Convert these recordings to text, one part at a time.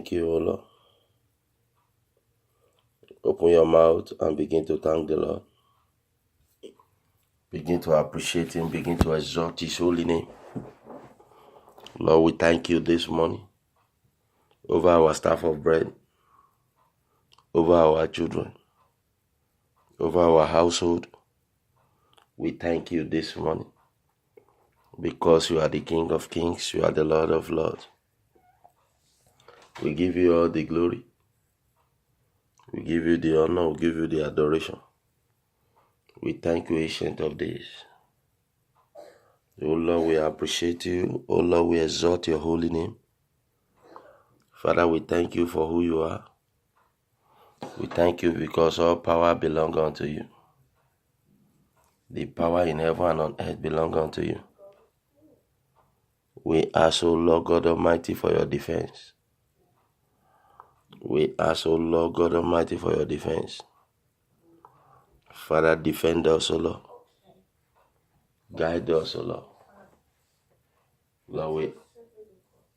Thank you, O Lord. Open your mouth and begin to thank the Lord. Begin to appreciate Him. Begin to exalt His holy name. Lord, we thank you this morning over our staff of bread, over our children, over our household. We thank you this morning because you are the King of Kings, you are the Lord of Lords. We give you all the glory. We give you the honor. We give you the adoration. We thank you, Ancient of Days. Oh Lord, we appreciate you. Oh Lord, we exalt your holy name. Father, we thank you for who you are. We thank you because all power belongs unto you. The power in heaven and on earth belongs unto you. We ask, O Lord God Almighty, for your defense. We ask, O Lord God Almighty, for your defense. Father, defend us, O Lord. Guide us, O Lord. Lord, we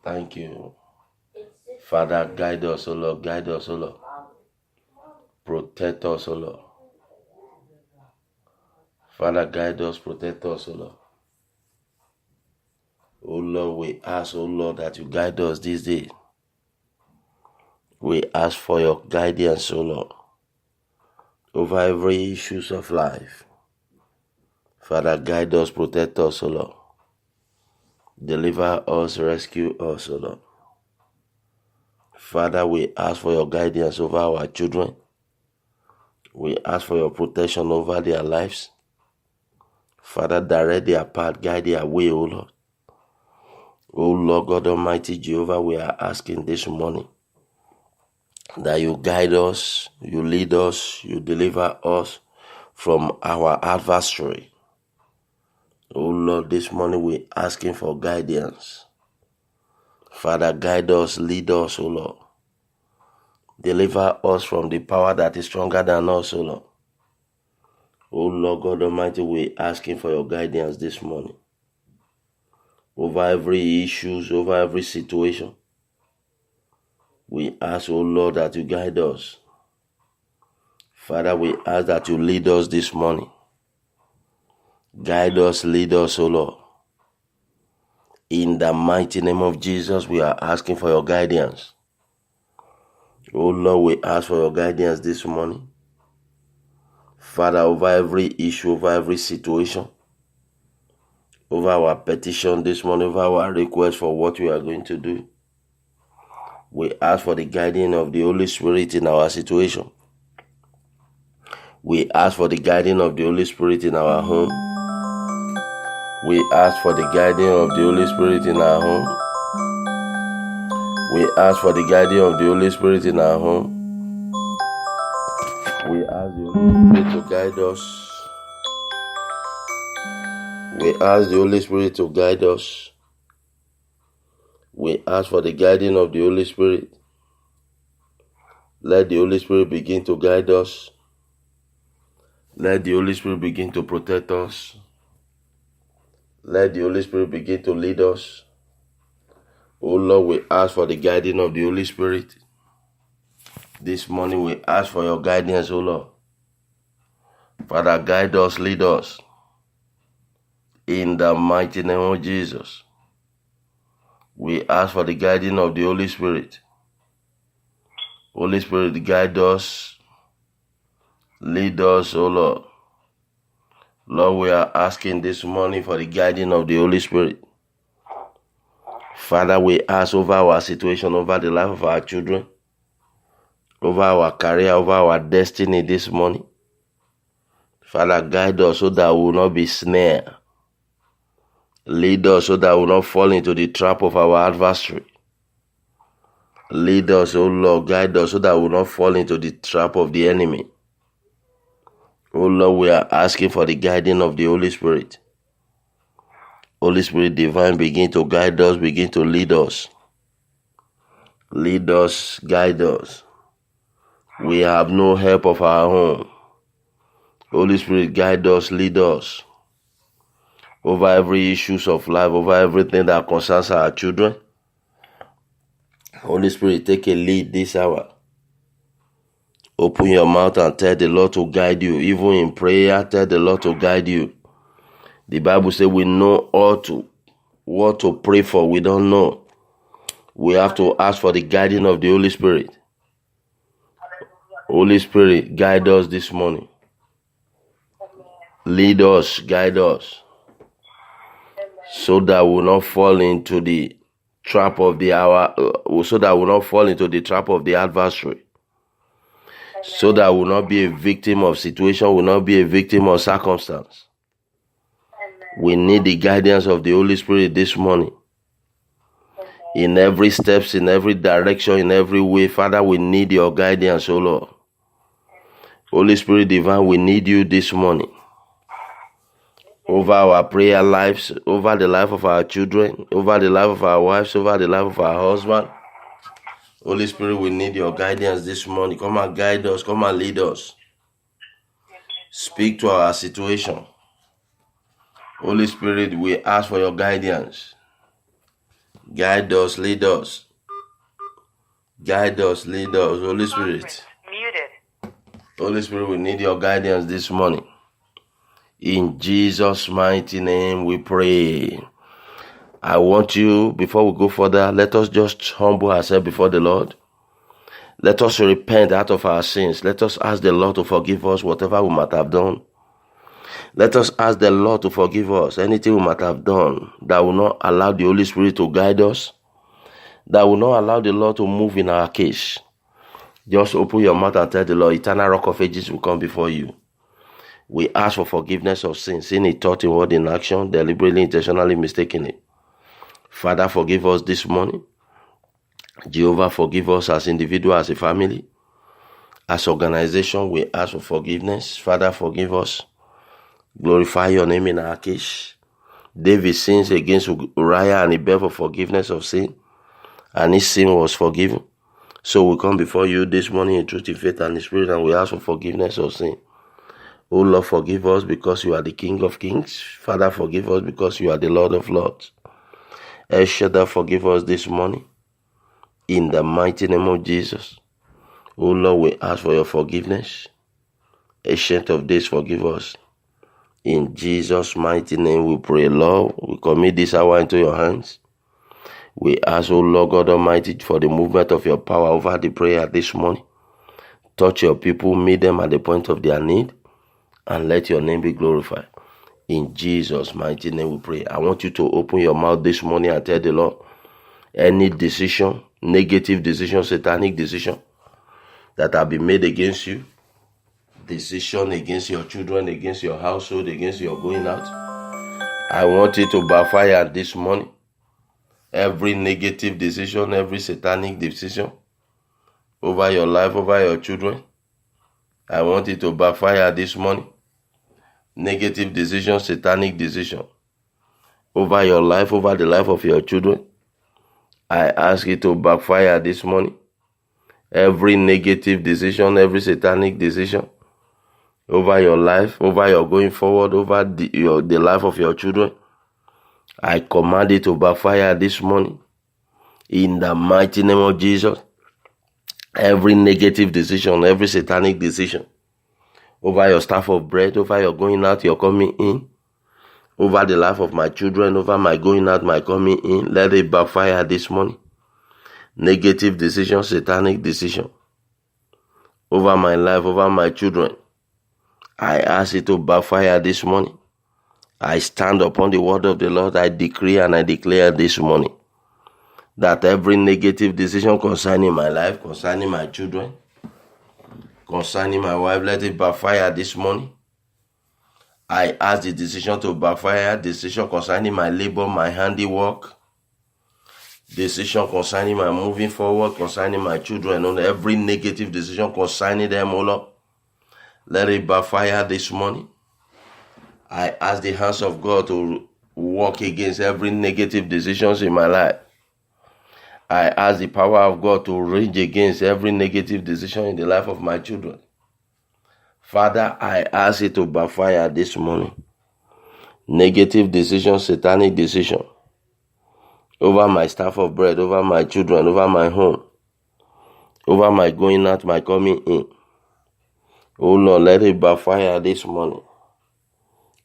thank you. Father, guide us, O Lord. Guide us, O Lord. Protect us, O Lord. Father, guide us, protect us, O Lord. O Lord, we ask, O Lord, that you guide us this day. We ask for your guidance, O Lord, over every issues of life. Father, guide us, protect us, O Lord. Deliver us, rescue us, O Lord. Father, we ask for your guidance over our children. We ask for your protection over their lives. Father, direct their path, guide their way, O Lord. O Lord God Almighty Jehovah, we are asking this morning that you guide us, you lead us, you deliver us from our adversary. O Lord, this morning we are asking for guidance. Father, guide us, lead us, O Lord. Deliver us from the power that is stronger than us, O Lord. O Lord God Almighty, we are asking for your guidance this morning. Over every issue, over every situation. We ask, O Lord, that you guide us. Father, we ask that you lead us this morning. Guide us, lead us, O Lord. In the mighty name of Jesus, we are asking for your guidance. O Lord, we ask for your guidance this morning. Father, over every issue, over every situation, over our petition this morning, over our request for what we are going to do. We ask for the guiding of the Holy Spirit in our situation. We ask for the guiding of the Holy Spirit in our home. We ask for the guiding of the Holy Spirit in our home. We ask for the guiding of the Holy Spirit in our home. We ask the Holy Spirit to guide us. We ask the Holy Spirit to guide us. We ask for the guiding of the Holy Spirit. Let the Holy Spirit begin to guide us. Let the Holy Spirit begin to protect us. Let the Holy Spirit begin to lead us. Oh Lord, we ask for the guiding of the Holy Spirit. This morning we ask for your guidance, oh Lord. Father, guide us, lead us. In the mighty name of Jesus. We ask for the guiding of the Holy Spirit. Holy Spirit, guide us. Lead us, oh Lord. Lord, we are asking this morning for the guiding of the Holy Spirit. Father, we ask over our situation, over the life of our children, over our career, over our destiny this morning. Father, guide us so that we will not be snared. Lead us so that we will not fall into the trap of our adversary. Lead us, O Lord, guide us so that we will not fall into the trap of the enemy. O Lord, we are asking for the guiding of the Holy Spirit. Holy Spirit divine, begin to guide us, begin to lead us. Lead us, guide us. We have no help of our own. Holy Spirit, guide us, lead us. Over every issues of life, over everything that concerns our children, Holy Spirit, take a lead this hour. Open your mouth and tell the Lord to guide you. Even in prayer, tell the Lord to guide you. The Bible says we know what to pray for. We don't know. We have to ask for the guiding of the Holy Spirit. Holy Spirit, guide us this morning. Lead us, guide us, so that we will not fall into the trap of the adversary. So that we will not be a victim of situation, will not be a victim of circumstance. We need the guidance of the Holy Spirit this morning. In every steps, in every direction, in every way, Father, we need your guidance, O Lord. Holy Spirit divine, we need you this morning. Over our prayer lives, over the life of our children, over the life of our wives, over the life of our husband. Holy Spirit, we need your guidance this morning. Come and guide us, come and lead us. Speak to our situation. Holy Spirit, we ask for your guidance. Guide us, lead us. Guide us, lead us, Holy Spirit. Muted. Holy Spirit, we need your guidance this morning. In Jesus' mighty name we pray. I want you, before we go further, let us just humble ourselves before the Lord. Let us repent out of our sins. Let us ask the Lord to forgive us whatever we might have done. Let us ask the Lord to forgive us anything we might have done that will not allow the Holy Spirit to guide us, that will not allow the Lord to move in our case. Just open your mouth and tell the Lord, eternal rock of ages will come before you. We ask for forgiveness of sins, in thought, in word, in action, deliberately, intentionally, mistakenly. Father, forgive us this morning. Jehovah, forgive us as individuals, as a family. As organization, we ask for forgiveness. Father, forgive us. Glorify your name in our case. David sins against Uriah and he begged for forgiveness of sin, and his sin was forgiven. So we come before you this morning in truth, in faith, and in spirit, and we ask for forgiveness of sin. Oh Lord, forgive us because you are the King of Kings. Father, forgive us because you are the Lord of Lords. El Shaddai, forgive us this morning. In the mighty name of Jesus. Oh Lord, we ask for your forgiveness. Ancient of days, forgive us. In Jesus' mighty name we pray, Lord. We commit this hour into your hands. We ask, O Lord God Almighty, for the movement of your power over the prayer this morning. Touch your people, meet them at the point of their need, and let your name be glorified. In Jesus' mighty name we pray. I want you to open your mouth this morning and tell the Lord, any decision, negative decision, satanic decision that have been made against you, decision against your children, against your household, against your going out, I want it to backfire this morning. Every negative decision, every satanic decision over your life, over your children, I want it to backfire this morning. Negative decision, satanic decision over your life, over the life of your children, I ask it to backfire this morning. Every negative decision, every satanic decision over your life, over your going forward, over the life of your children, I command it to backfire this morning. In the mighty name of Jesus, every negative decision, every satanic decision over your staff of bread, over your going out, your coming in, over the life of my children, over my going out, my coming in, let it backfire this morning. Negative decision, satanic decision over my life, over my children, I ask it to backfire this morning. I stand upon the word of the Lord. I decree and I declare this morning that every negative decision concerning my life, concerning my children, concerning my wife, let it backfire this morning. I ask the decision to backfire, decision concerning my labor, my handiwork, decision concerning my moving forward, concerning my children, on every negative decision concerning them, O Lord, let it backfire this morning. I ask the hands of God to work against every negative decisions in my life. I ask the power of God to rage against every negative decision in the life of my children. Father, I ask it to backfire this morning. Negative decision, satanic decision over my staff of bread, over my children, over my home, over my going out, my coming in. Oh Lord, let it backfire this morning.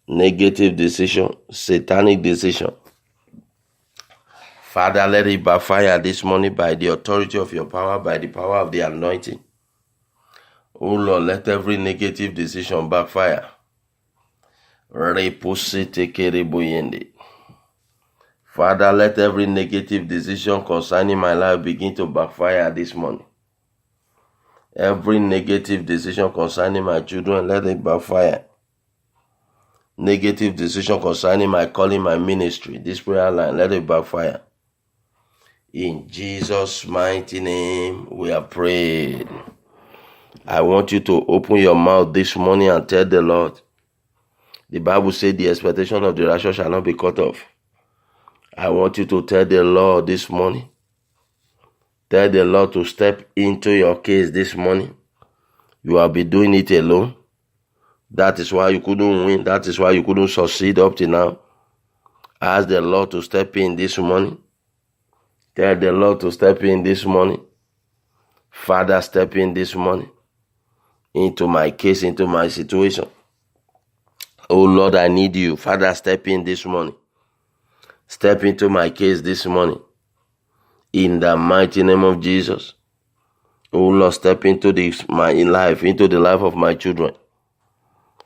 Negative decision, satanic decision. Father, let it backfire this morning by the authority of your power, by the power of the anointing. Oh Lord, let every negative decision backfire. Father, let every negative decision concerning my life begin to backfire this morning. Every negative decision concerning my children, let it backfire. Negative decision concerning my calling, my ministry, this prayer line, let it backfire. In Jesus' mighty name, we are prayed. I want you to open your mouth this morning and tell the Lord. The Bible says the expectation of the righteous shall not be cut off. I want you to tell the Lord this morning. Tell the Lord to step into your case this morning. You have been doing it alone. That is why you couldn't win. That is why you couldn't succeed up to now. Ask the Lord to step in this morning. Tell the Lord to step in this morning. Father, step in this morning into my case, into my situation. Oh Lord, I need you. Father, step in this morning. Step into my case this morning. In the mighty name of Jesus. Oh Lord, step into my life, into the life of my children.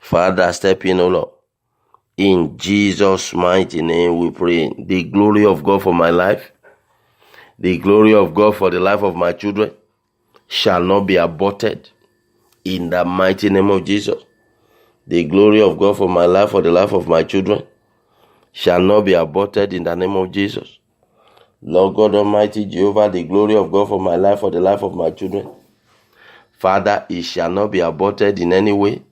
Father, step in, oh Lord. In Jesus' mighty name we pray. The glory of God for my life, the glory of God for the life of my children shall not be aborted. In the mighty name of Jesus. The glory of God for my life, for the life of my children shall not be aborted in the name of Jesus. Lord God Almighty, Jehovah, the glory of God for my life, for the life of my children, Father, it shall not be aborted in any way.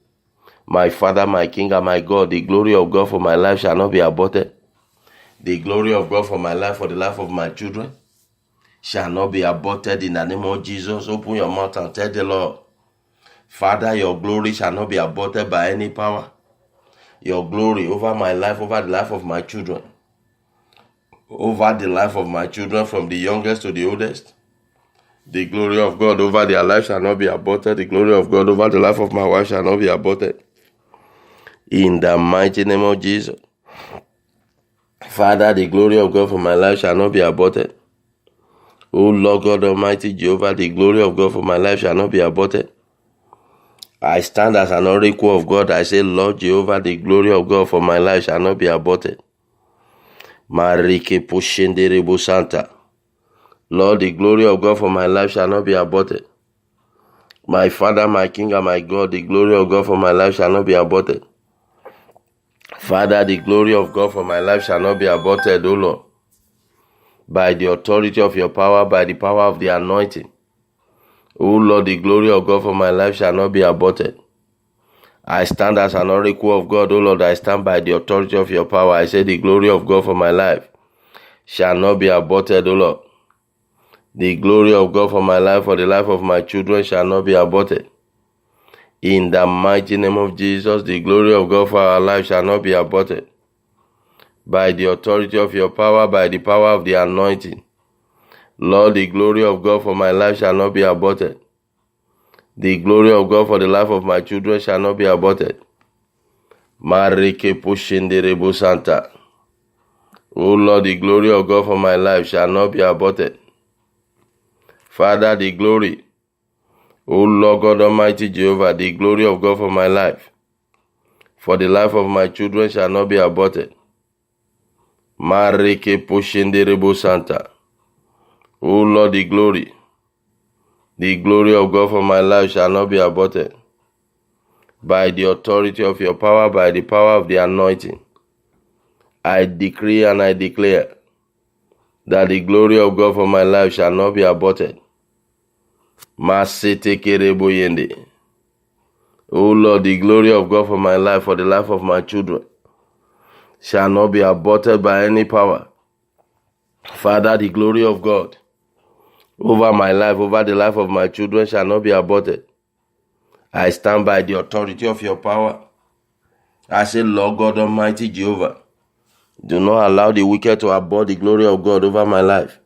My Father, my King, and my God, the glory of God for my life shall not be aborted. The glory of God for my life, for the life of my children, shall not be aborted in the name of Jesus. Open your mouth and tell the Lord, Father, your glory shall not be aborted by any power. Your glory over my life, over the life of my children, over the life of my children from the youngest to the oldest. The glory of God over their life shall not be aborted. The glory of God over the life of my wife shall not be aborted. In the mighty name of Jesus. Father, the glory of God for my life shall not be aborted. O Lord God Almighty Jehovah, the glory of God for my life shall not be aborted. I stand as an oracle of God. I say, Lord Jehovah, the glory of God for my life shall not be aborted. Marike Pushenderebo Santa. Lord, the glory of God for my life shall not be aborted. My Father, my King, and my God, the glory of God for my life shall not be aborted. Father, the glory of God for my life shall not be aborted, O Lord. By the authority of your power, by the power of the anointing. O Lord, the glory of God for my life shall not be aborted. I stand as an oracle of God, O Lord. I stand by the authority of your power. I say the glory of God for my life shall not be aborted, O Lord. The glory of God for my life, for the life of my children shall not be aborted. In the mighty name of Jesus, the glory of God for our life shall not be aborted. By the authority of your power, by the power of the anointing. Lord, the glory of God for my life shall not be aborted. The glory of God for the life of my children shall not be aborted. Marike Pushenderebo Santa. O Lord, the glory of God for my life shall not be aborted. Father, the glory. O Lord God Almighty Jehovah, the glory of God for my life, for the life of my children shall not be aborted. Marike Pushenderebo Santa. O Lord, the glory of God for my life shall not be aborted. By the authority of your power, by the power of the anointing, I decree and I declare that the glory of God for my life shall not be aborted. Masete Kerebo Yende. O Lord, the glory of God for my life, for the life of my children, shall not be aborted by any power. Father, the glory of God over my life, over the life of my children shall not be aborted. I stand by the authority of your power. I say, Lord God Almighty Jehovah, Do not allow the wicked to abort the glory of God over my life.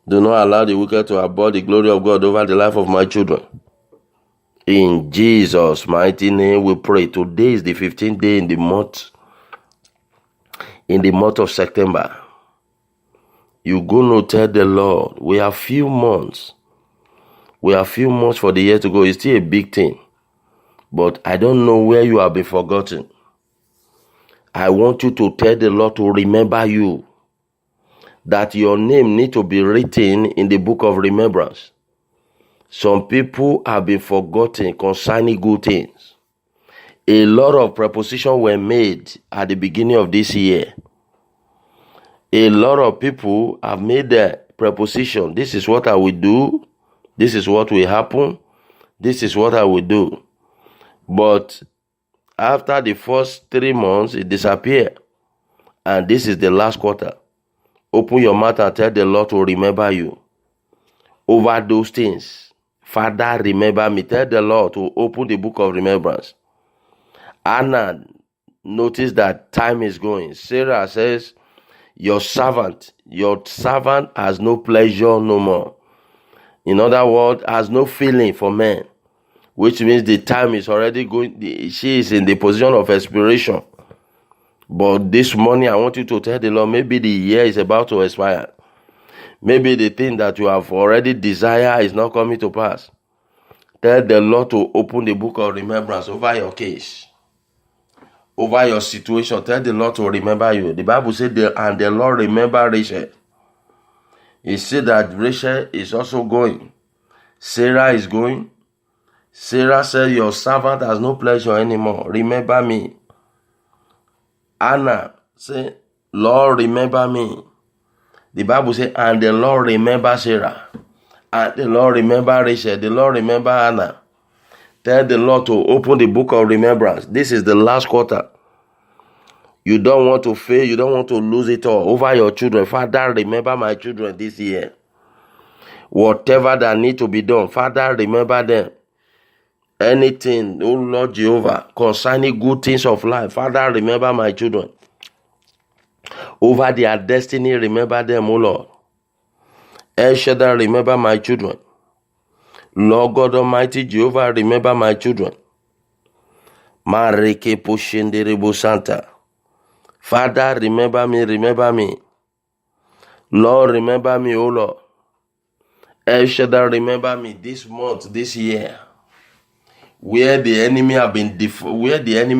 Do not allow the wicked to abort the glory of God over the life of my children. In Jesus' mighty name we pray. Today is the 15th day in the month of September. You're going to tell the Lord, we have few months. We have few months for the year to go. It's still a big thing. But I don't know where you have been forgotten. I want you to tell the Lord to remember you. That your name need to be written in the book of remembrance. Some people have been forgotten concerning good things. A lot of prepositions were made at the beginning of this year. A lot of people have made the preposition. This is what I will do. This is what will happen. This is what I will do. But after the first 3 months, it disappeared. And this is the last quarter. Open your mouth and tell the Lord to remember you over those things. Father, remember me. Tell the Lord to open the book of remembrance. Anna noticed that time is going. Sarah says, your servant has no pleasure no more. In other words, has no feeling for men, which means the time is already going. She is in the position of expiration. But this morning, I want you to tell the Lord, maybe the year is about to expire. Maybe the thing that you have already desired is not coming to pass. Tell the Lord to open the book of remembrance over your case, over your situation. Tell the Lord to remember you. The Bible said, and the Lord remember Rachel. He said that Rachel is also going. Sarah is going. Sarah said, your servant has no pleasure anymore. Remember me. Anna said, Lord, remember me. The Bible says, and the Lord remember Sarah. And the Lord remember Rachel. The Lord remember Anna. Tell the Lord to open the book of remembrance. This is the last quarter. You don't want to fail. You don't want to lose it all over your children. Father, remember my children this year. Whatever that need to be done, Father, remember them. Anything, oh Lord Jehovah, concerning good things of life, Father, remember my children. Over their destiny, remember them, O Lord. El Shaddai, remember my children. Lord God Almighty, Jehovah, remember my children. Mareke Poshenderebo Santa. Father, remember me, remember me. Lord, remember me, O Lord. El Shaddai, remember me this month, this year. Where the enemy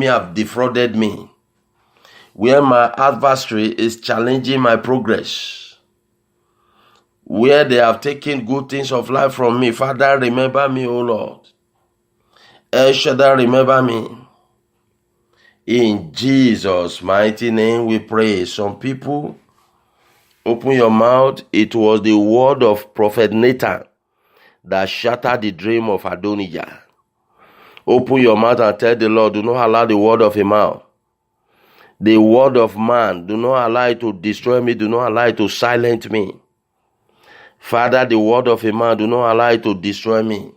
have defrauded me. Where my adversary is challenging my progress, where they have taken good things of life from me. Father, remember me, O Lord. El Shaddai, remember me. In Jesus' mighty name we pray. Some people, open your mouth. It was the word of Prophet Nathan that shattered the dream of Adonijah. Open your mouth and tell the Lord, do not allow the word of a man, the word of man, do not allow it to destroy me. Do not allow it to silence me. Father, the word of a man, do not allow it to destroy me.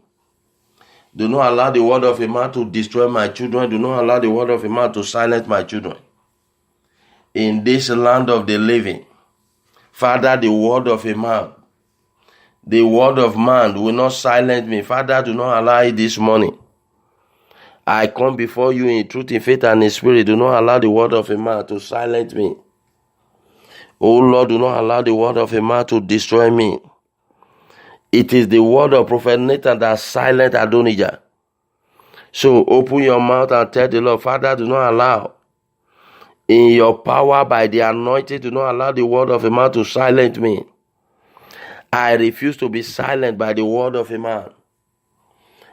Do not allow the word of a man to destroy my children. Do not allow the word of a man to silence my children. In this land of the living, Father, the word of a man, the word of man will not silence me. Father, do not allow it this morning. I come before you in truth, in faith, and in spirit. Do not allow the word of a man to silence me. Oh Lord, do not allow the word of a man to destroy me. It is the word of Prophet Nathan that silenced Adonijah. So open your mouth and tell the Lord, Father, do not allow. In your power, by the anointing, do not allow the word of a man to silence me. I refuse to be silent by the word of a man.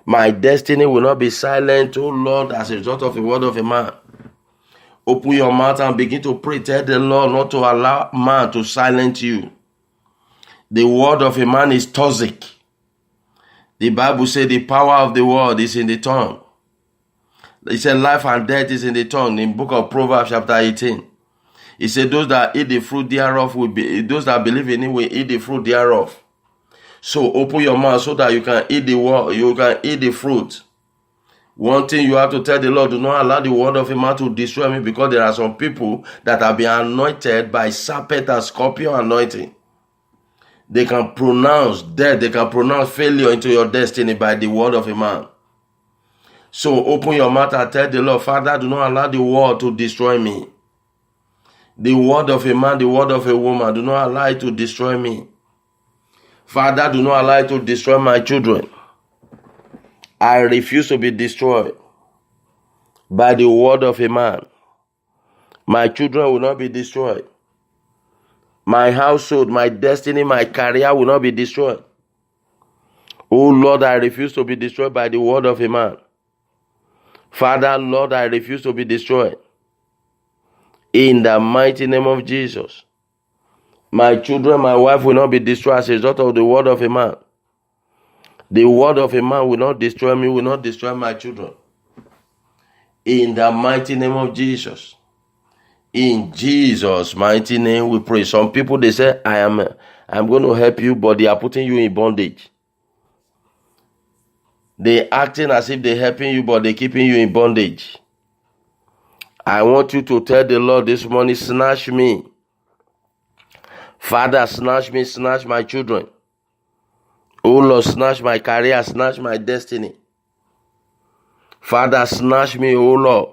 My destiny will not be silent, oh Lord, as a result of the word of a man. Open your mouth and begin to pray. Tell the Lord not to allow man to silence you. The word of a man is toxic. The Bible says the power of the word is in the tongue. It said life and death is in the tongue in the book of Proverbs chapter 18. It said those that eat the fruit thereof will be, those that believe in it will eat the fruit thereof. So open your mouth so that you can eat the word, you can eat the fruit. One thing you have to tell the Lord, do not allow the word of a man to destroy me, because there are some people that have been anointed by serpent and scorpion anointing. They can pronounce death, they can pronounce failure into your destiny by the word of a man. So open your mouth and tell the Lord, Father, do not allow the word to destroy me. The word of a man, the word of a woman, do not allow it to destroy me. Father, do not allow it to destroy my children. I refuse to be destroyed by the word of a man. My children will not be destroyed. My household, my destiny, my career will not be destroyed. Oh Lord, I refuse to be destroyed by the word of a man. Father, Lord, I refuse to be destroyed. In the mighty name of Jesus. My children, my wife will not be destroyed as a result of the word of a man. The word of a man will not destroy me, will not destroy my children. In the mighty name of Jesus. In Jesus' mighty name we pray. Some people, they say, I'm going to help you, but they are putting you in bondage. They acting as if they're helping you, but they're keeping you in bondage. I want you to tell the Lord this morning, snatch me. Father, snatch me, snatch my children. Oh Lord, snatch my career, snatch my destiny. Father, snatch me, oh Lord,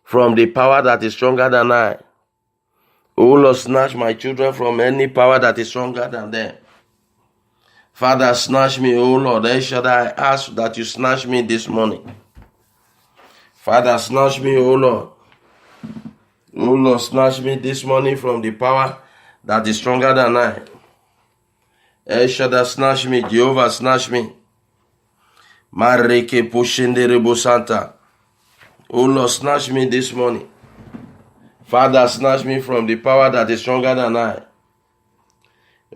from the power that is stronger than I. Oh Lord, snatch my children from any power that is stronger than them. Father, snatch me, oh Lord. El Shaddai, I ask that you snatch me this morning. Father, snatch me, oh Lord. Oh Lord, snatch me this morning from the power that is stronger than I. El Shaddai, snatch me. Jehovah, snatch me. Mareke Poshende Rebo Santa. Oh Lord, snatch me this morning. Father, snatch me from the power that is stronger than I.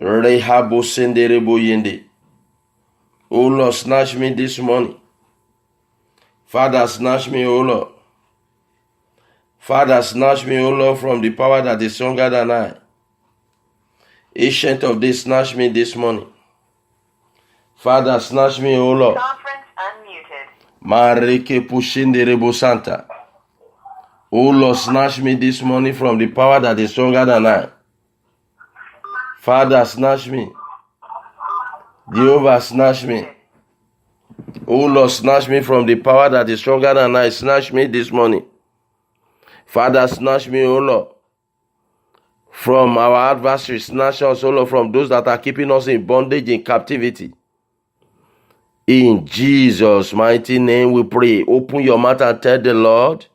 Rehabo Sende Rebo Yende. Oh Lord, snatch me this morning. Father, snatch me, oh Lord. Father, snatch me, O Lord, from the power that is stronger than I. Ancient of days, snatch me this morning. Father, snatch me, O Lord. Conference unmuted. Mareke Pushinde Rebo Santa. O Lord, snatch me this morning from the power that is stronger than I. Father, snatch me. Jehovah, snatch me. O Lord, snatch me from the power that is stronger than I. Snatch me this morning. Father, snatch me, O Lord, from our adversaries. Snatch us, O Lord, from those that are keeping us in bondage, in captivity. In Jesus' mighty name we pray. Open your mouth and tell the Lord.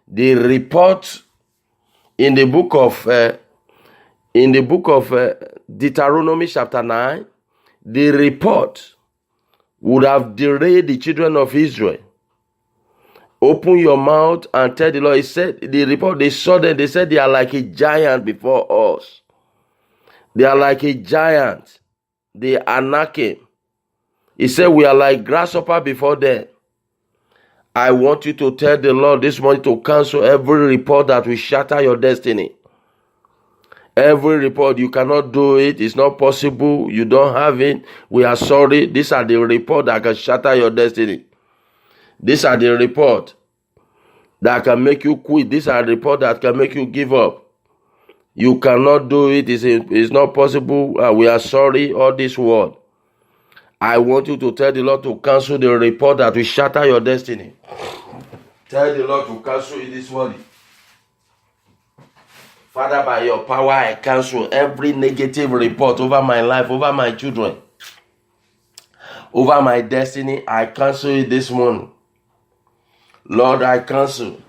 The report in the book of Deuteronomy chapter 9, the report would have derailed the children of Israel. Open your mouth and tell the Lord. He said, the report, they saw them, they said they are like a giant before us. They are like a giant. They are knocking. He said, we are like grasshopper before them. I want you to tell the Lord this morning to cancel every report that will shatter your destiny. Every report, you cannot do it. It's not possible. You don't have it. We are sorry. These are the reports that can shatter your destiny. These are the reports that can make you quit. These are the reports that can make you give up. You cannot do it. It's not possible. We are sorry. All this word. I want you to tell the Lord to cancel the report that will shatter your destiny. Tell the Lord to cancel it this morning. Father, by your power, I cancel every negative report over my life, over my children, over my destiny. I cancel it this morning. Lord, I cancel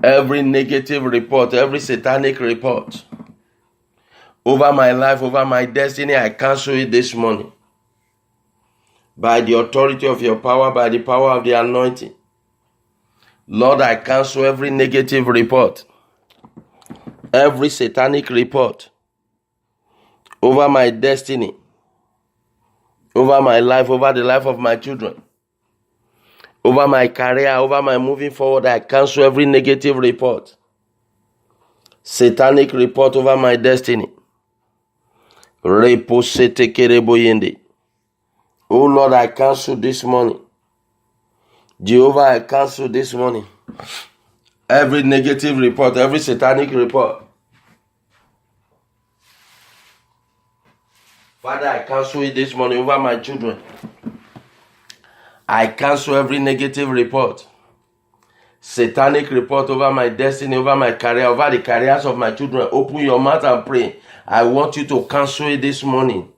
every negative report, every satanic report over my life, over my destiny. I cancel it this morning. By the authority of your power, by the power of the anointing. Lord, I cancel every negative report, every satanic report over my destiny, over my life, over the life of my children, over my career, over my moving forward. I cancel every negative report, satanic report over my destiny. Oh Lord, I cancel this morning. Jehovah, I cancel this morning every negative report, every satanic report. Father, I cancel it this morning over my children. I cancel every negative report, satanic report over my destiny, over my career, over the careers of my children. Open your mouth and pray. I want you to cancel it this morning.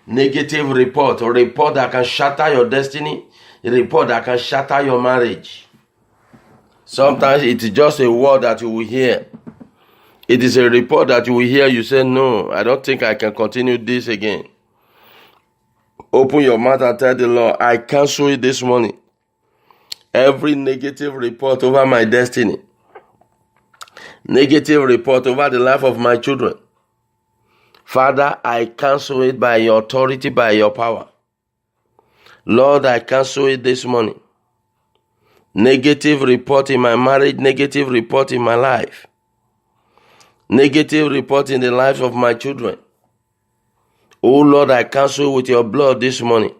Negative report, a report that can shatter your destiny, a report that can shatter your marriage. Sometimes it is just a word that you will hear. It is a report that you will hear. You say, no, I don't think I can continue this again. Open your mouth and tell the Lord, I cancel it this morning. Every negative report over my destiny, negative report over the life of my children. Father, I cancel it by your authority, by your power. Lord, I cancel it this morning. Negative report in my marriage, negative report in my life, negative report in the lives of my children. Oh Lord, I cancel with your blood this morning.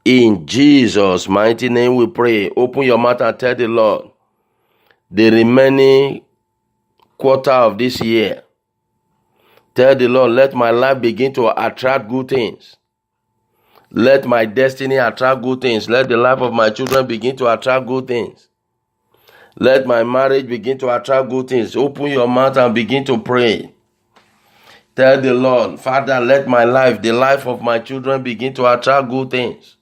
In Jesus' mighty name we pray. Open your mouth and tell the Lord, the remaining quarter of this year, tell the Lord, let my life begin to attract good things. Let my destiny attract good things. Let the life of my children begin to attract good things. Let my marriage begin to attract good things. Open your mouth and begin to pray. Tell the Lord, Father, let my life, the life of my children begin to attract good things.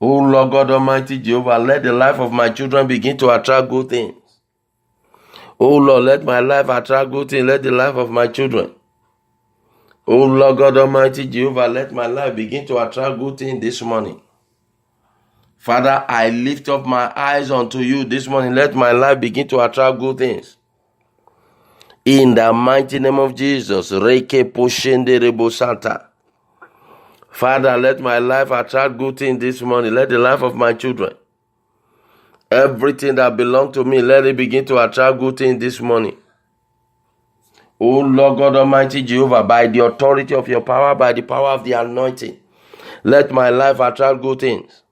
Oh Lord God Almighty Jehovah, let the life of my children begin to attract good things. Oh Lord, let my life attract good things. Let the life of my children. Oh Lord God Almighty Jehovah, let my life begin to attract good things this morning. Father, I lift up my eyes unto you this morning. Let my life begin to attract good things. In the mighty name of Jesus. Reke poshende rebo santa. Father, let my life attract good things this morning. Let the life of my children, everything that belongs to me, let it begin to attract good things this morning. Oh Lord God Almighty Jehovah, by the authority of your power, by the power of the anointing, let my life attract good things.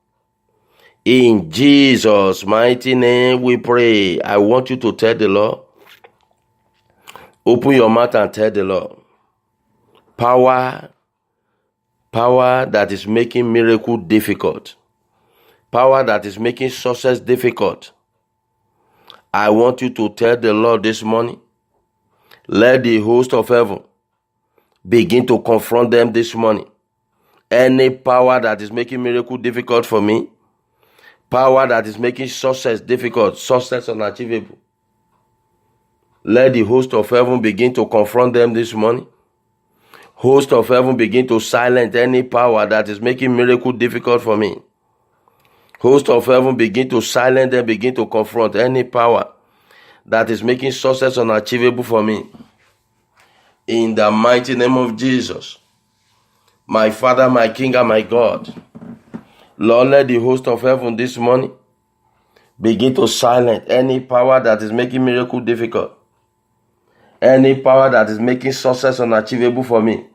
In Jesus' mighty name we pray. I want you to tell the Lord, open your mouth and tell the Lord, power that is making miracle difficult, power that is making success difficult. I want you to tell the Lord this morning, let the host of heaven begin to confront them this morning. Any power that is making miracle difficult for me, power that is making success difficult, success unachievable, let the host of heaven begin to confront them this morning. Host of heaven begin to silence any power that is making miracle difficult for me. Host of heaven begin to silence them, begin to confront any power that is making success unachievable for me. In the mighty name of Jesus, my Father, my King, and my God, Lord, let the host of heaven this morning begin to silence any power that is making miracle difficult, any power that is making success unachievable for me.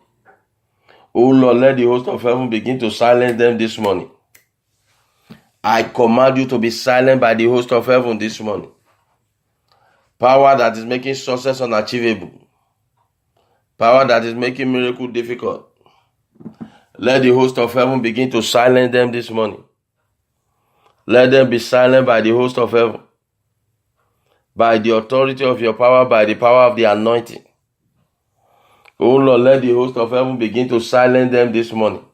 Oh Lord, let the host of heaven begin to silence them this morning. I command you to be silent by the host of heaven this morning. Power that is making success unachievable, power that is making miracle difficult, let the host of heaven begin to silence them this morning. Let them be silent by the host of heaven, by the authority of your power, by the power of the anointing. Oh Lord, let the host of heaven begin to silence them this morning.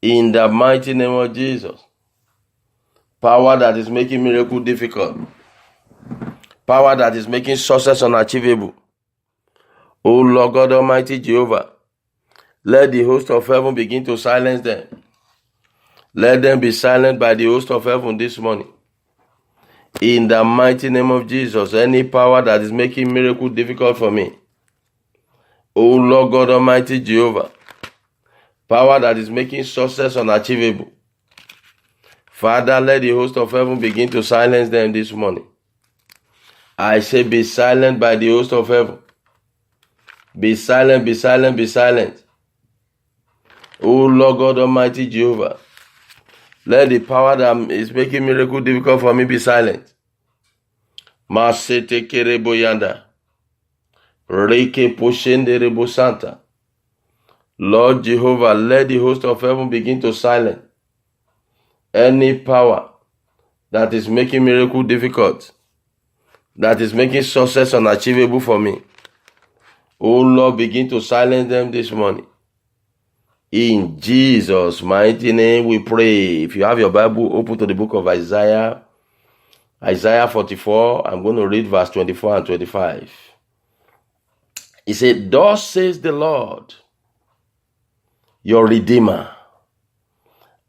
In the mighty name of Jesus. Power that is making miracle difficult, power that is making success unachievable. Oh Lord God Almighty Jehovah, let the host of heaven begin to silence them. Let them be silent by the host of heaven this morning. In the mighty name of Jesus, any power that is making miracle difficult for me, oh Lord God Almighty Jehovah, power that is making success unachievable, Father, let the host of heaven begin to silence them this morning. I say be silent by the host of heaven. Be silent, be silent, be silent. Oh Lord God Almighty Jehovah, Let the power that is making miracle difficult for me be silent. Masete kerebo yanda. Reke poshende rebo santa. Lord Jehovah, let the host of heaven begin to silence any power that is making miracle difficult, that is making success unachievable for me. Oh Lord, begin to silence them this morning. In Jesus' mighty name we pray. If you have your Bible, open to the book of Isaiah. Isaiah 44, I'm going to read verse 24 and 25. He said, thus says the Lord, your Redeemer,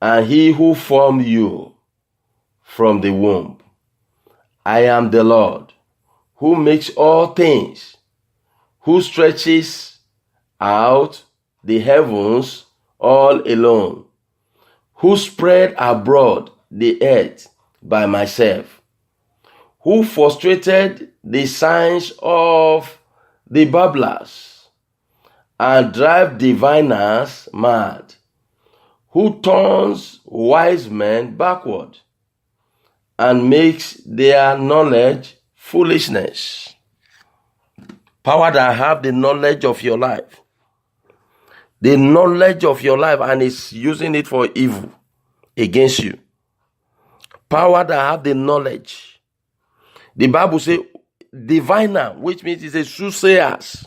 and he who formed you from the womb. I am the Lord, who makes all things, who stretches out the heavens all alone, who spread abroad the earth by myself, who frustrated the signs of the babblers and drive diviners mad, who turns wise men backward and makes their knowledge foolishness. Power that have the knowledge of your life. The knowledge of your life, and is using it for evil against you. Power that have the knowledge. The Bible says diviner, which means it's a soothsayers.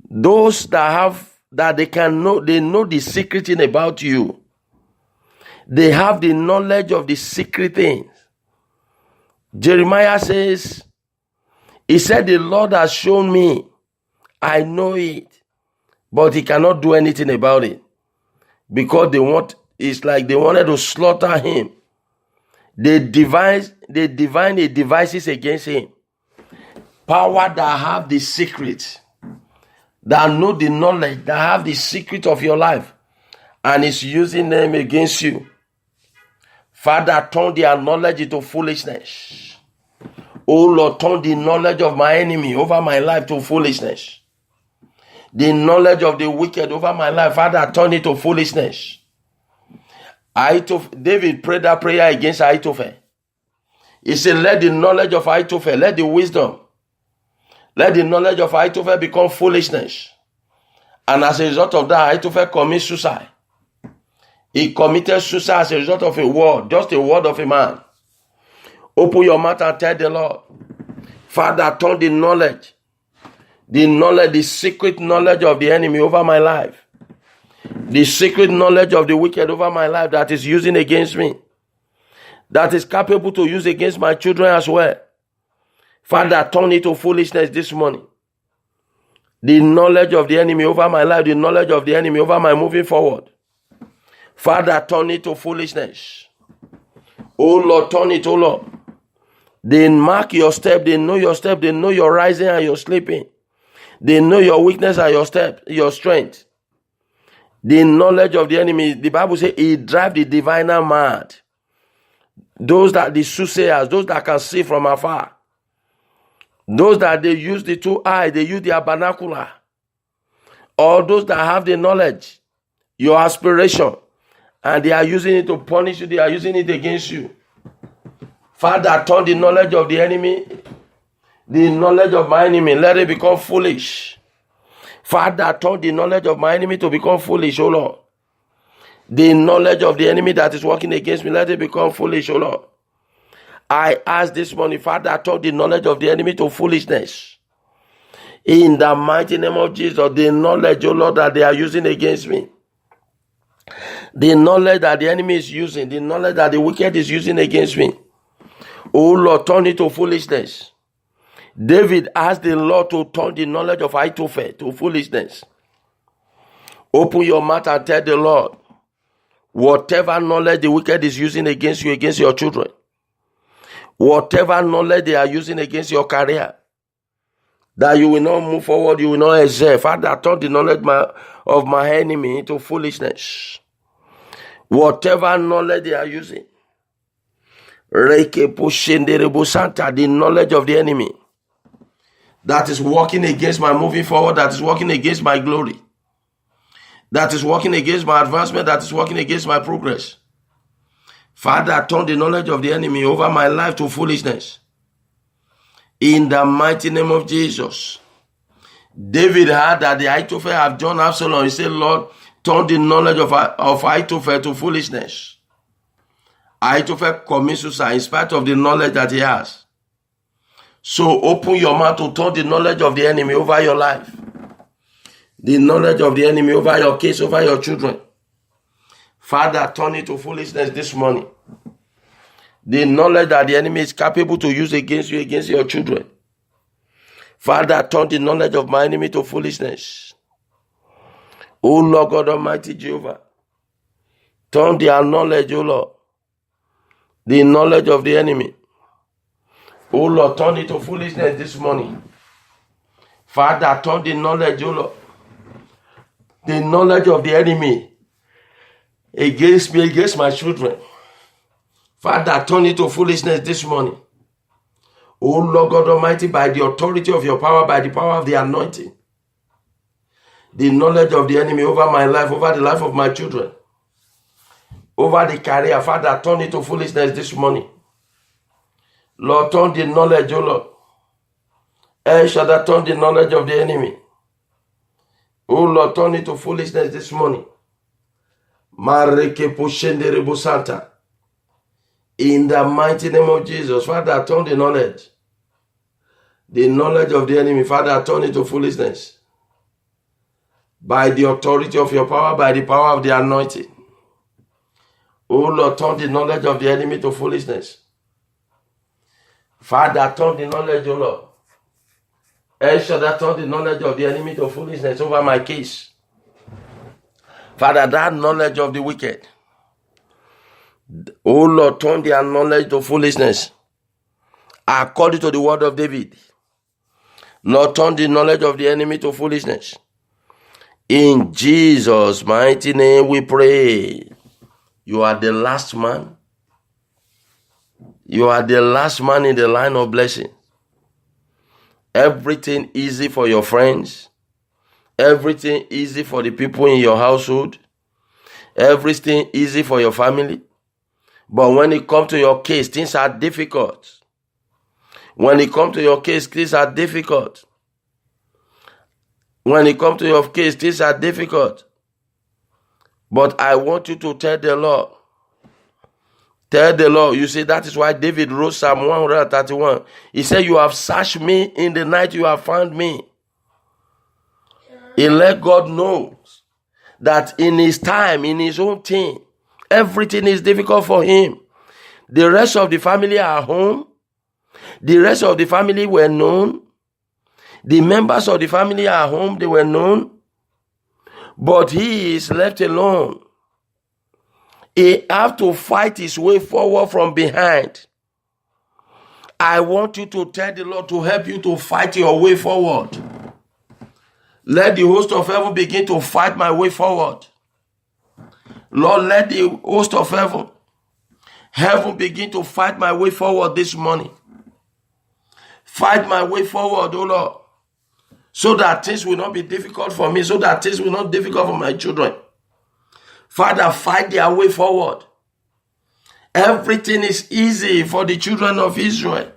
Those that they can know, they know the secret thing about you. They have the knowledge of the secret things. Jeremiah says, he said, the Lord has shown me, I know it, but he cannot do anything about it. Because it's like they wanted to slaughter him. They divine the devices against him. Power that have the secret, that know the knowledge, that have the secret of your life, and is using them against you. Father, turn their knowledge into foolishness. Oh Lord, turn the knowledge of my enemy over my life to foolishness. The knowledge of the wicked over my life, Father, turn it to foolishness. David prayed that prayer against Ahithophel. He said, let the knowledge of Ahithophel, let the wisdom, let the knowledge of Ahithophel become foolishness. And as a result of that, Ahithophel commits suicide. He committed suicide as a result of a word, just a word of a man. Open your mouth and tell the Lord, Father, turn the knowledge, the secret knowledge of the enemy over my life, the secret knowledge of the wicked over my life that is using against me, that is capable to use against my children as well. Father, turn it to foolishness this morning. The knowledge of the enemy over my life, the knowledge of the enemy over my moving forward. Father, turn it to foolishness. Oh Lord, turn it, oh Lord. They mark your step, they know your step, they know your rising and your sleeping. They know your weakness and your step, your strength. The knowledge of the enemy, the Bible says, he drive the diviner mad. Those that the soothsayers, those that can see from afar. Those that they use the two eyes, they use their binocular. Or those that have the knowledge, your aspiration, and they are using it to punish you, they are using it against you. Father, turn the knowledge of the enemy, the knowledge of my enemy, let it become foolish. Father, turn the knowledge of my enemy to become foolish, O Lord. The knowledge of the enemy that is working against me, let it become foolish, O Lord. I ask this morning, Father, turn the knowledge of the enemy to foolishness. In the mighty name of Jesus, the knowledge, O Lord, that they are using against me. The knowledge that the enemy is using, the knowledge that the wicked is using against me. Oh Lord, turn it to foolishness. David asked the Lord to turn the knowledge of Ahithophel to foolishness. Open your mouth and tell the Lord, whatever knowledge the wicked is using against you, against your children, whatever knowledge they are using against your career, that you will not move forward, you will not excel. Father, turn the knowledge of my enemy into foolishness. Whatever knowledge they are using, the knowledge of the enemy that is working against my moving forward, that is working against my glory, that is working against my advancement, that is working against my progress. Father, turn the knowledge of the enemy over my life to foolishness. In the mighty name of Jesus. David heard that the Ahithophel have joined Absalom. He said, Lord, turn the knowledge of Ahithophel to foolishness. Ahithophel commits suicide in spite of the knowledge that he has. So open your mouth to turn the knowledge of the enemy over your life. The knowledge of the enemy over your case, over your children. Father, turn it to foolishness this morning. The knowledge that the enemy is capable to use against you, against your children. Father, turn the knowledge of my enemy to foolishness. O Lord God Almighty Jehovah, turn their knowledge, O Lord, the knowledge of the enemy. O Lord, turn it to foolishness this morning. Father, turn the knowledge, O Lord, the knowledge of the enemy against me, against my children. Father, turn it to foolishness this morning. O Lord God Almighty, by the authority of your power, by the power of the anointing, the knowledge of the enemy over my life, over the life of my children, over the career, Father, turn it to foolishness this morning. Lord, turn the knowledge, O Lord. El Shaddai, turn the knowledge of the enemy. O Lord, turn it to foolishness this morning. Mareke Poshende Rebusanta. In the mighty name of Jesus, Father, turn the knowledge of the enemy, Father, turn it to foolishness. By the authority of your power, by the power of the anointing. Oh Lord, turn the knowledge of the enemy to foolishness. Father, turn the knowledge, oh Lord. El Shaddai, turn the knowledge of the enemy to foolishness over my case. Father, that knowledge of the wicked. Oh Lord, turn their knowledge to foolishness. According to the word of David. Lord, turn the knowledge of the enemy to foolishness. In Jesus' mighty name we pray. You are the last man. You are the last man in the line of blessing. Everything easy for your friends. Everything easy for the people in your household. Everything easy for your family. But when it comes to your case, things are difficult. When it comes to your case, things are difficult. When it comes to your case, things are difficult. But I want you to tell the Lord. Tell the Lord. You see, that is why David wrote Psalm 131. He said, you have searched me in the night, you have found me. He let God know that in his time, in his own thing, everything is difficult for him. The rest of the family are home. The rest of the family were known. The members of the family are home. They were known. But he is left alone. He have to fight his way forward from behind. I want you to tell the Lord to help you to fight your way forward. Let the host of heaven begin to fight my way forward. Lord, let the host of heaven begin to fight my way forward this morning. Fight my way forward, oh Lord, so that things will not be difficult for me, so that things will not be difficult for my children. Father, fight their way forward. Everything is easy for the children of Israel.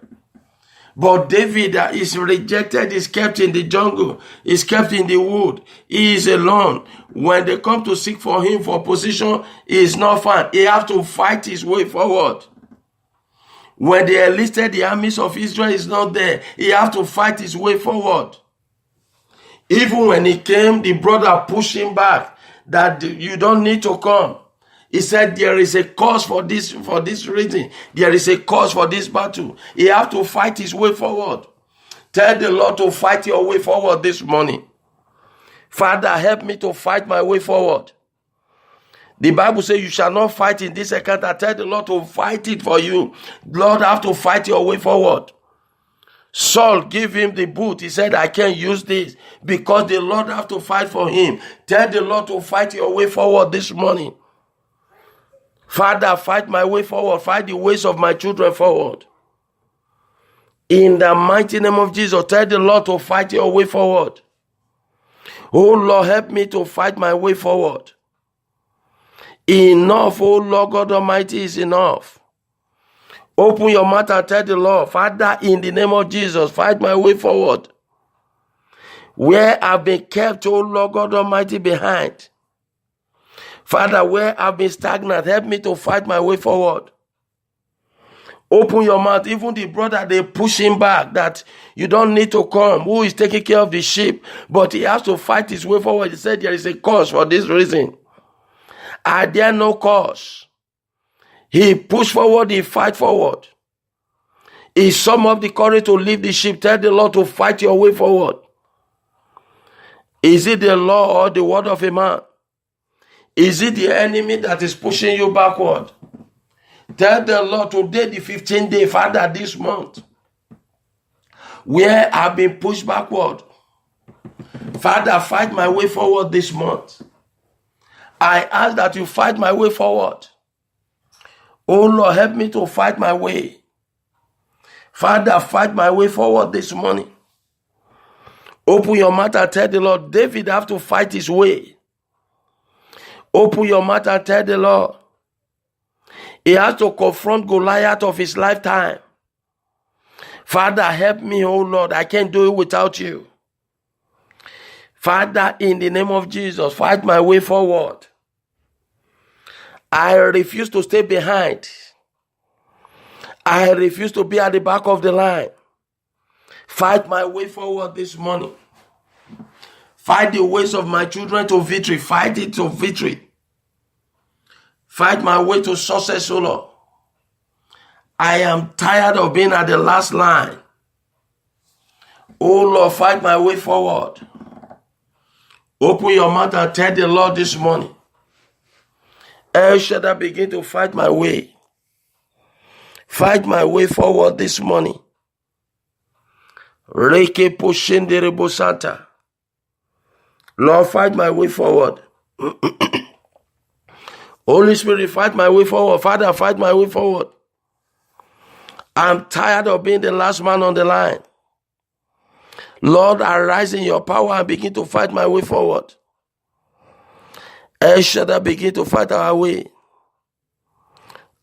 But David is rejected, is kept in the jungle, is kept in the wood. He is alone. When they come to seek for him for position, he is not found. He has to fight his way forward. When they enlisted the armies of Israel, is not there. He has to fight his way forward. Even when he came, the brother pushed him back, that you don't need to come. He said, there is a cause for this reason. There is a cause for this battle. He has to fight his way forward. Tell the Lord to fight your way forward this morning. Father, help me to fight my way forward. The Bible says you shall not fight in this encounter. Tell the Lord to fight it for you. Lord, have to fight your way forward. Saul gave him the boot. He said, I can't use this because the Lord have to fight for him. Tell the Lord to fight your way forward this morning. Father, fight my way forward. Fight the ways of my children forward. In the mighty name of Jesus, tell the Lord to fight your way forward. Oh Lord, help me to fight my way forward. Enough, oh Lord God Almighty, is enough. Open your mouth and tell the Lord, Father, in the name of Jesus, fight my way forward. Where I've been kept, oh Lord God Almighty, behind. Father, where I've been stagnant, help me to fight my way forward. Open your mouth. Even the brother, they push him back that you don't need to come. Who is taking care of the sheep? But he has to fight his way forward. He said there is a cause for this reason. Are there no cause? He pushed forward, he fight forward. He sum up the courage to leave the sheep. Tell the Lord to fight your way forward. Is it the law or the word of a man? Is it the enemy that is pushing you backward? Tell the Lord, today the 15th day, Father, this month, where I've been pushed backward. Father, fight my way forward this month. I ask that you fight my way forward. Oh Lord, help me to fight my way. Father, fight my way forward this morning. Open your mouth and tell the Lord, David have to fight his way. Open your mouth and tell the Lord, he has to confront Goliath of his lifetime. Father, help me, oh Lord. I can't do it without you. Father, in the name of Jesus, fight my way forward. I refuse to stay behind. I refuse to be at the back of the line. Fight my way forward this morning. Fight the ways of my children to victory. Fight it to victory. Fight my way to success, O Lord. I am tired of being at the last line. Oh Lord, fight my way forward. Open your mouth and tell the Lord this morning, El Shaddai, begin to fight my way. Fight my way forward this morning. Reke Poshende Rebosanta. Lord, fight my way forward. Holy Spirit, fight my way forward. Father, fight my way forward. I'm tired of being the last man on the line. Lord, arise in your power and begin to fight my way forward. El Shaddai, begin to fight our way.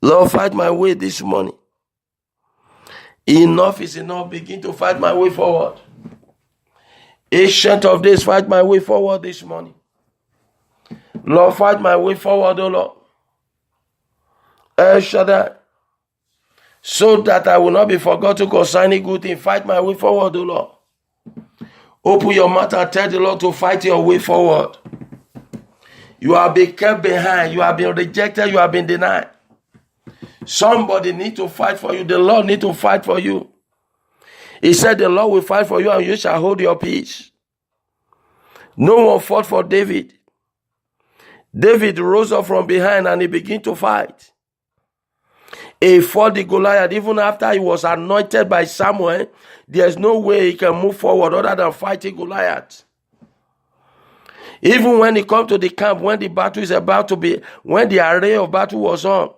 Lord, fight my way this morning. Enough is enough. Begin to fight my way forward. Ancient of days, fight my way forward this morning. Lord, fight my way forward, O Lord. El Shaddai, so that I will not be forgotten concerning good thing. Fight my way forward, O Lord. Open your mouth and tell the Lord to fight your way forward. You have been kept behind. You have been rejected. You have been denied. Somebody need to fight for you. The Lord need to fight for you. He said the Lord will fight for you and you shall hold your peace. No one fought for David. David rose up from behind and he began to fight. He fought the Goliath. Even after he was anointed by Samuel, there's no way he can move forward other than fighting Goliath. Even when he come to the camp, when the battle is about to be, when the array of battle was on,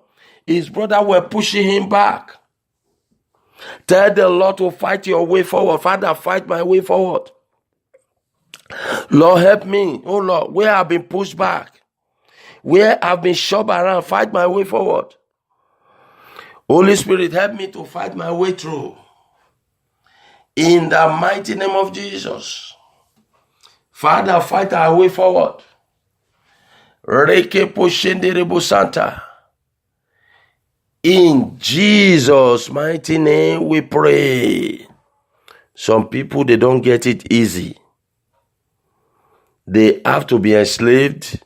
his brothers were pushing him back. Tell the Lord to fight your way forward. Father, fight my way forward. Lord, help me. Oh Lord, where I've been pushed back, where I've been shoved around, fight my way forward. Holy Spirit, help me to fight my way through. In the mighty name of Jesus. Father, fight our way forward. Reke Poshende Rebosanta. In Jesus' mighty name we pray. Some people, they don't get it easy. They have to be enslaved.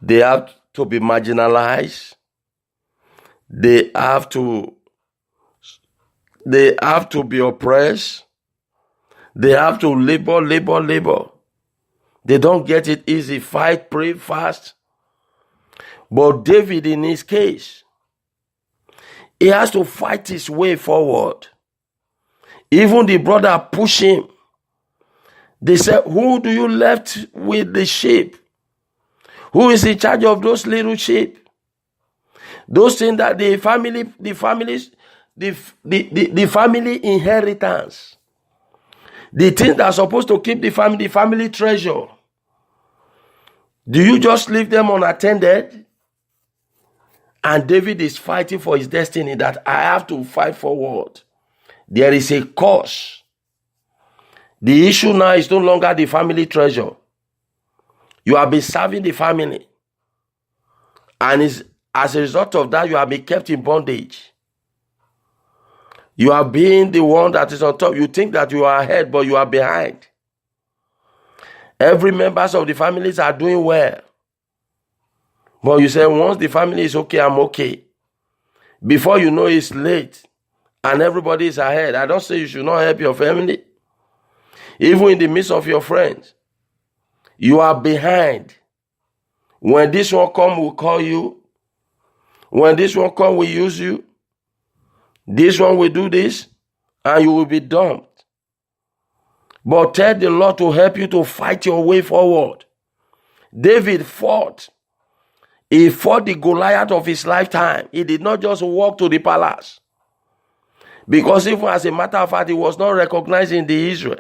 They have to be marginalized. They have to be oppressed. They have to labor. They don't get it easy. Fight, pray, fast. But David, in his case, he has to fight his way forward. Even the brother push him. They said, who do you left with the sheep? Who is in charge of those little sheep? Those things that the family inheritance. The things that are supposed to keep the family treasure. Do you just leave them unattended? And David is fighting for his destiny, that I have to fight forward. There is a cause. The issue now is no longer the family treasure. You have been serving the family. And as a result of that, you have been kept in bondage. You are being the one that is on top. You think that you are ahead, but you are behind. Every members of the families are doing well. But you say, once the family is okay, I'm okay. Before you know, it's late. And everybody is ahead. I don't say you should not help your family. Even in the midst of your friends. You are behind. When this one come, we'll call you. When this one come, we use you. This one will do this. And you will be dumped. But tell the Lord to help you to fight your way forward. David fought. He fought the Goliath of his lifetime. He did not just walk to the palace. Because even as a matter of fact, he was not recognized in the Israel.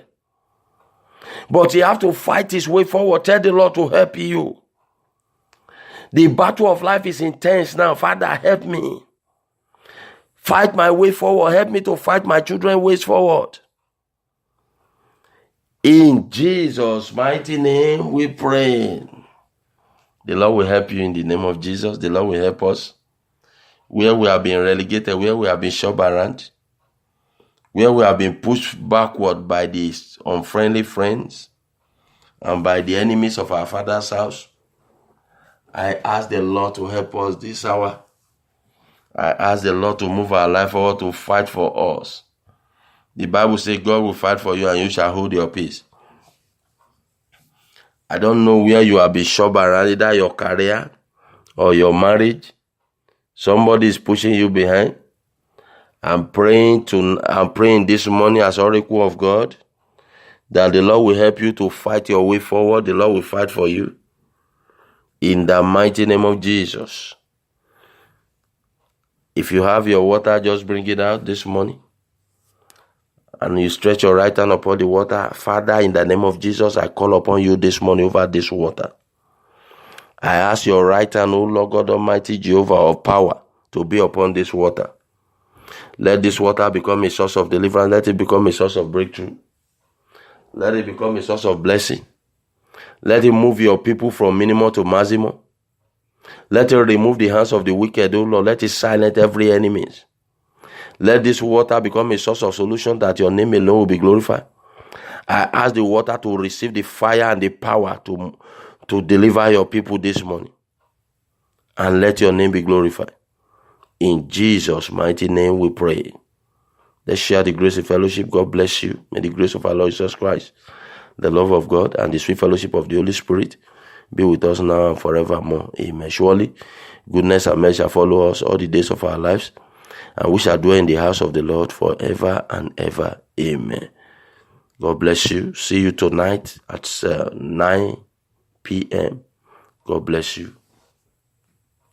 But he have to fight his way forward. Tell the Lord to help you. The battle of life is intense now. Father, help me. Fight my way forward. Help me to fight my children's ways forward. In Jesus' mighty name we pray. The Lord will help you in the name of Jesus. The Lord will help us. Where we have been relegated, where we have been shoved around, where we have been pushed backward by these unfriendly friends and by the enemies of our Father's house, I ask the Lord to help us this hour. I ask the Lord to move our life forward, to fight for us. The Bible says God will fight for you and you shall hold your peace. I don't know where you have been shoved around, either your career or your marriage. Somebody is pushing you behind. I'm praying this morning as oracle of God that the Lord will help you to fight your way forward. The Lord will fight for you. In the mighty name of Jesus. If you have your water, just bring it out this morning. And you stretch your right hand upon the water. Father, in the name of Jesus, I call upon you this morning over this water. I ask your right hand, O Lord God Almighty, Jehovah of power, to be upon this water. Let this water become a source of deliverance. Let it become a source of breakthrough. Let it become a source of blessing. Let it move your people from minimal to maximum. Let it remove the hands of the wicked, O Lord. Let it silence every enemy. Let this water become a source of solution that your name alone will be glorified. I ask the water to receive the fire and the power to deliver your people this morning. And let your name be glorified. In Jesus' mighty name we pray. Let's share the grace and fellowship. God bless you. May the grace of our Lord Jesus Christ, the love of God, and the sweet fellowship of the Holy Spirit be with us now and forevermore. Amen. Surely, goodness and mercy shall follow us all the days of our lives, and we shall dwell in the house of the Lord forever and ever. Amen. God bless you. See you tonight at 9 p.m. God bless you.